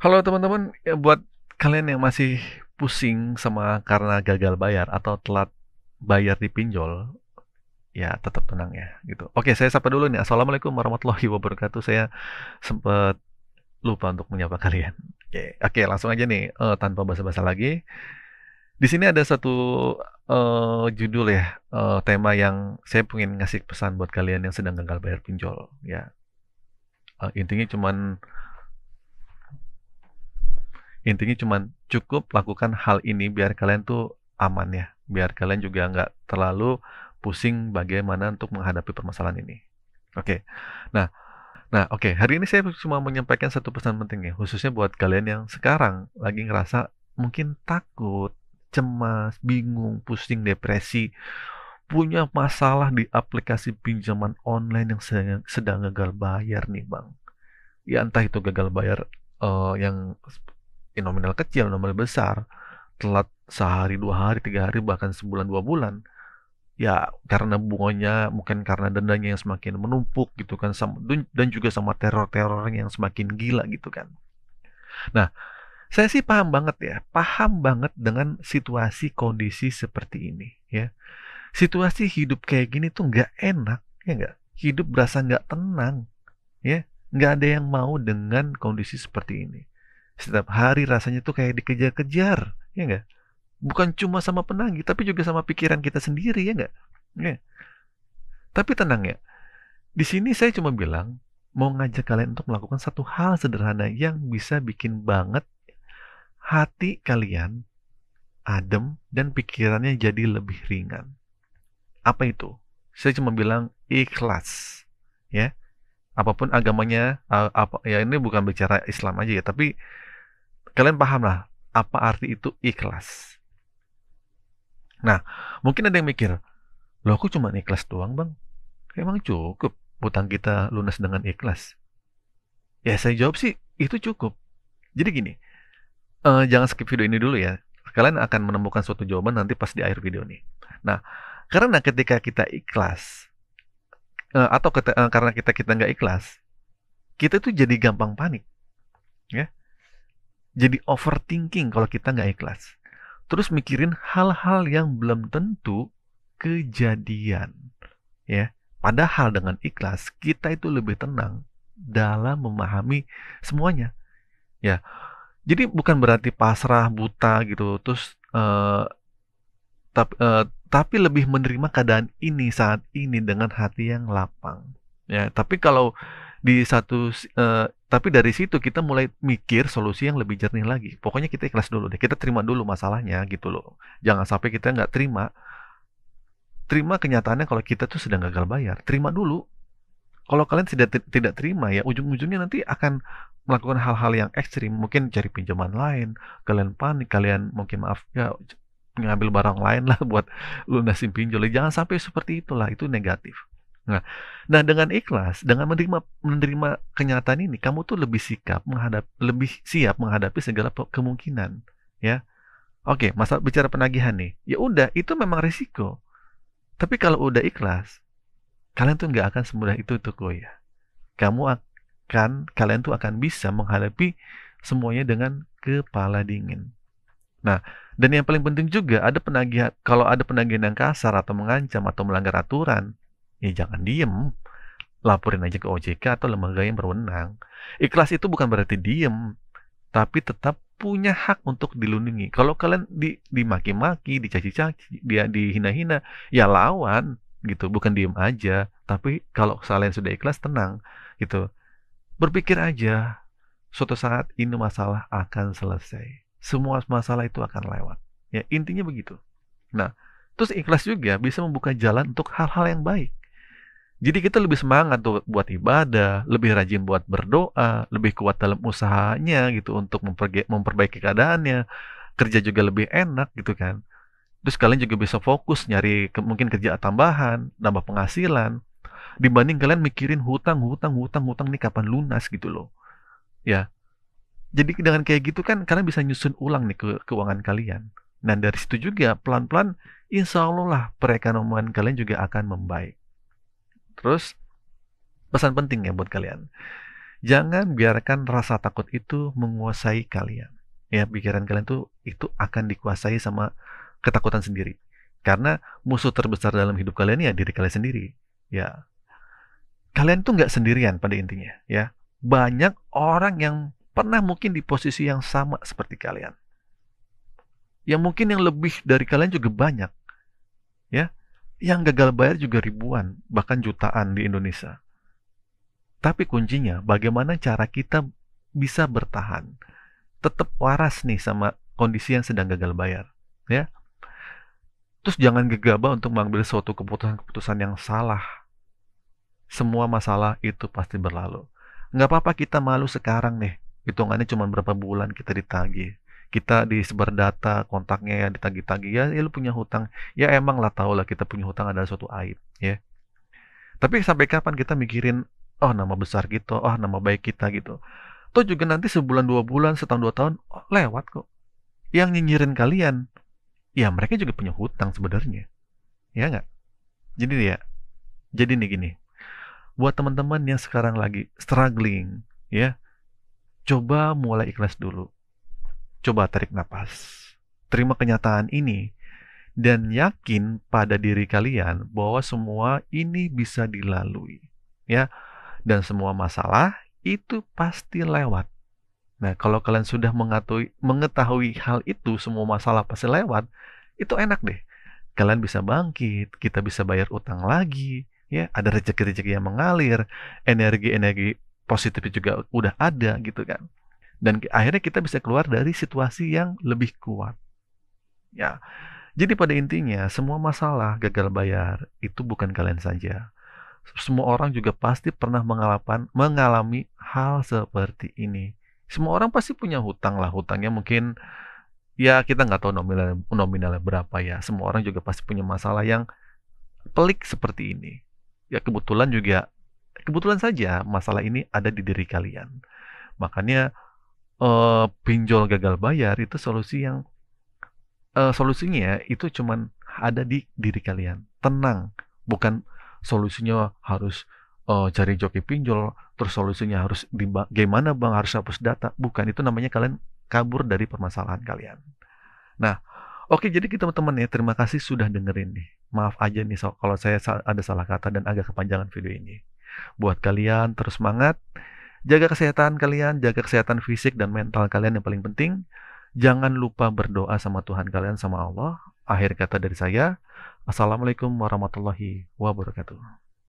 Halo teman-teman, ya buat kalian yang masih pusing sama karena gagal bayar atau telat bayar di pinjol, ya tetap tenang ya gitu. Oke, saya sapa dulu nih. Assalamualaikum warahmatullahi wabarakatuh. Saya sempat lupa untuk menyapa kalian. Oke, langsung aja nih tanpa basa-basa lagi. Di sini ada satu judul ya, tema yang saya pengen ngasih pesan buat kalian yang sedang gagal bayar pinjol. Ya, intinya cuman cukup lakukan hal ini biar kalian tuh aman ya, biar kalian juga nggak terlalu pusing bagaimana untuk menghadapi permasalahan ini. Oke, nah, oke, hari ini saya cuma menyampaikan satu pesan penting ya, khususnya buat kalian yang sekarang lagi ngerasa mungkin takut, cemas, bingung, pusing, depresi, punya masalah di aplikasi pinjaman online yang sedang gagal bayar nih bang. Ya entah itu gagal bayar yang nominal kecil, nominal besar, telat sehari, 2 hari, 3 hari, bahkan sebulan, 2 bulan, ya karena bunganya, mungkin karena dendanya yang semakin menumpuk gitu kan, dan juga sama teror-teror yang semakin gila gitu kan. Nah, saya sih paham banget ya, paham banget dengan situasi kondisi seperti ini ya. Situasi hidup kayak gini tuh nggak enak, ya nggak? Hidup berasa nggak tenang, ya. Nggak ada yang mau dengan kondisi seperti ini. Setiap hari rasanya tuh kayak dikejar-kejar, ya nggak? Bukan cuma sama penagih, tapi juga sama pikiran kita sendiri, ya nggak? Ya. Tapi tenang ya, di sini saya cuma bilang, mau ngajak kalian untuk melakukan satu hal sederhana yang bisa bikin banget hati kalian adem dan pikirannya jadi lebih ringan. Apa itu? Saya cuma bilang ikhlas, ya. Apapun agamanya, apa ya ini bukan bicara Islam aja ya, tapi kalian paham lah apa arti itu ikhlas. Nah, mungkin ada yang mikir, loh aku cuma ikhlas doang bang, emang cukup utang kita lunas dengan ikhlas? Ya saya jawab sih, itu cukup. Jadi gini, jangan skip video ini dulu ya, kalian akan menemukan suatu jawaban nanti pas di akhir video nih. Nah, karena ketika kita ikhlas, karena kita nggak ikhlas, kita tuh jadi gampang panik, ya. Jadi overthinking kalau kita nggak ikhlas. Terus mikirin hal-hal yang belum tentu kejadian, ya. Padahal dengan ikhlas kita itu lebih tenang dalam memahami semuanya, ya. Jadi bukan berarti pasrah, buta gitu, terus tapi lebih menerima keadaan ini saat ini dengan hati yang lapang, ya. Tapi dari situ kita mulai mikir solusi yang lebih jernih lagi. Pokoknya kita ikhlas dulu deh, kita terima dulu masalahnya gitu loh. Jangan sampai kita nggak terima kenyataannya kalau kita tuh sedang gagal bayar. Terima dulu. Kalau kalian tidak terima ya ujung-ujungnya nanti akan melakukan hal-hal yang ekstrim, mungkin cari pinjaman lain, kalian panik, kalian mungkin maaf ya ngambil barang lain lah buat lunasin pinjol. Jangan sampai seperti itulah, itu negatif. Nah, dengan ikhlas, dengan menerima kenyataan ini, kamu tuh lebih siap menghadapi segala kemungkinan, ya. Oke, masa bicara penagihan nih. Ya udah, itu memang risiko. Tapi kalau udah ikhlas, kalian tuh nggak akan semudah itu tuh goyah. Kalian tuh akan bisa menghadapi semuanya dengan kepala dingin. Nah, dan yang paling penting juga kalau ada penagihan yang kasar atau mengancam atau melanggar aturan, ya jangan diem, laporin aja ke OJK atau lembaga yang berwenang. Ikhlas itu bukan berarti diem, tapi tetap punya hak untuk dilindungi. Kalau kalian dimaki-maki, dicaci-caci, dia dihina-hina, ya lawan gitu, bukan diem aja. Tapi kalau kalian sudah ikhlas, tenang gitu. Berpikir aja, suatu saat ini masalah akan selesai. Semua masalah itu akan lewat. Ya, intinya begitu. Nah, terus ikhlas juga bisa membuka jalan untuk hal-hal yang baik. Jadi kita lebih semangat tuh buat ibadah, lebih rajin buat berdoa, lebih kuat dalam usahanya gitu untuk memperbaiki keadaannya, kerja juga lebih enak gitu kan. Terus kalian juga bisa fokus nyari mungkin kerja tambahan, nambah penghasilan, dibanding kalian mikirin hutang, hutang, hutang, hutang nih kapan lunas gitu loh. Ya, jadi dengan kayak gitu kan kalian bisa nyusun ulang nih ke keuangan kalian. Nah dari situ juga pelan-pelan insya Allah lah perekonomian kalian juga akan membaik. Terus pesan penting ya buat kalian. Jangan biarkan rasa takut itu menguasai kalian. Ya, pikiran kalian tuh itu akan dikuasai sama ketakutan sendiri. Karena musuh terbesar dalam hidup kalian ya diri kalian sendiri. Ya, kalian tuh nggak sendirian pada intinya. Ya, banyak orang yang pernah mungkin di posisi yang sama seperti kalian. Yang mungkin yang lebih dari kalian juga banyak. Ya, yang gagal bayar juga ribuan, bahkan jutaan di Indonesia. Tapi kuncinya bagaimana cara kita bisa bertahan, tetap waras nih sama kondisi yang sedang gagal bayar, ya. Terus jangan gegabah untuk mengambil suatu keputusan-keputusan yang salah. Semua masalah itu pasti berlalu. Nggak apa-apa kita malu sekarang nih. Hitungannya cuma berapa bulan kita ditagih. Kita disebar data, kontaknya ya ditagih-tagih. Ya lu punya hutang. Ya emang lah tau lah kita punya hutang adalah suatu aib. Ya. Tapi sampai kapan kita mikirin, oh nama besar gitu, oh nama baik kita gitu. Toh juga nanti sebulan, 2 bulan, setahun, 2 tahun, oh, lewat kok. Yang nyinyirin kalian, ya mereka juga punya hutang sebenarnya. Ya nggak? Jadi ya, jadi nih gini, buat teman-teman yang sekarang lagi struggling, ya, coba mulai ikhlas dulu. Coba tarik napas. Terima kenyataan ini dan yakin pada diri kalian bahwa semua ini bisa dilalui, ya. Dan semua masalah itu pasti lewat. Nah, kalau kalian sudah mengetahui hal itu, semua masalah pasti lewat, itu enak deh. Kalian bisa bangkit, kita bisa bayar utang lagi, ya, ada rezeki-rezeki yang mengalir, energi-energi positif juga udah ada gitu kan. Dan akhirnya kita bisa keluar dari situasi yang lebih kuat. Ya. Jadi pada intinya semua masalah gagal bayar itu bukan kalian saja. Semua orang juga pasti pernah mengalami hal seperti ini. Semua orang pasti punya hutang lah, hutangnya mungkin ya kita nggak tahu nominalnya berapa ya. Semua orang juga pasti punya masalah yang pelik seperti ini. Ya kebetulan saja masalah ini ada di diri kalian. Makanya pinjol gagal bayar itu solusinya itu cuman ada di diri kalian. Tenang, bukan solusinya harus cari joki pinjol, terus solusinya harus gimana bang harus hapus data. Bukan, itu namanya kalian kabur dari permasalahan kalian. Nah, oke, jadi kita teman-teman ya, terima kasih sudah dengerin nih. Maaf aja nih kalau saya ada salah kata dan agak kepanjangan video ini. Buat kalian terus semangat, jaga kesehatan kalian, jaga kesehatan fisik dan mental kalian yang paling penting. Jangan lupa berdoa sama Tuhan kalian, sama Allah. Akhir kata dari saya, Assalamualaikum warahmatullahi wabarakatuh.